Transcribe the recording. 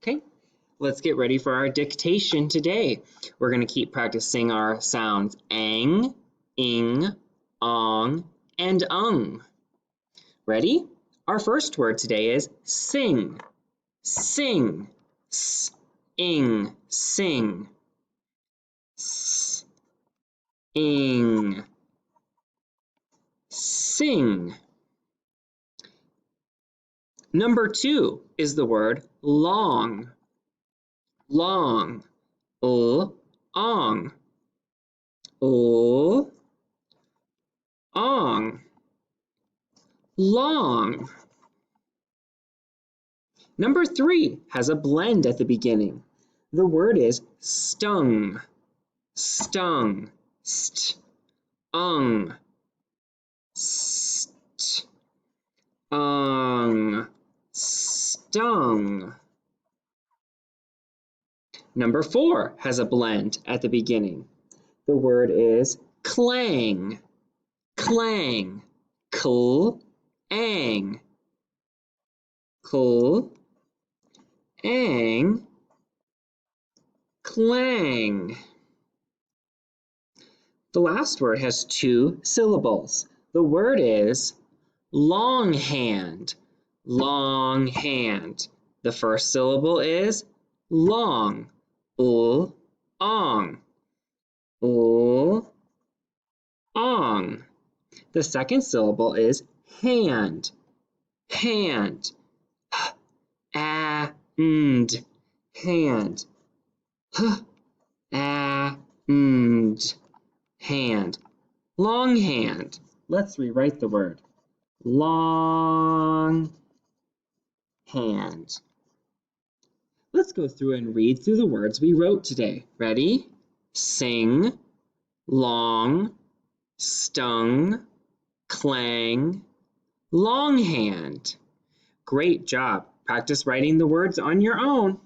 Okay, let's get ready for our dictation today. We're going to keep practicing our sounds ang, ing, ong, and ung. Ready? Our first word today is sing. Sing. S, ing, sing. S, ing, sing. Number 2 is the word long. Long. Ong. Ong. Long. Number 3 has a blend at the beginning. The word is stung. Stung. St. Ung. St. Ung. Stung. Number 4 has a blend at the beginning. The word is clang. Clang. Ang. Ang. Clang. The last word has 2 syllables. The word is longhand. Longhand. The first syllable is long. Ong. Ong. The second syllable is hand. Hand. And. Hand. And. Hand. Longhand. Let's rewrite the word. Long hand. Let's go through and read through the words we wrote today. Ready? Sing, long, stung, clang, longhand. Great job. Practice writing the words on your own.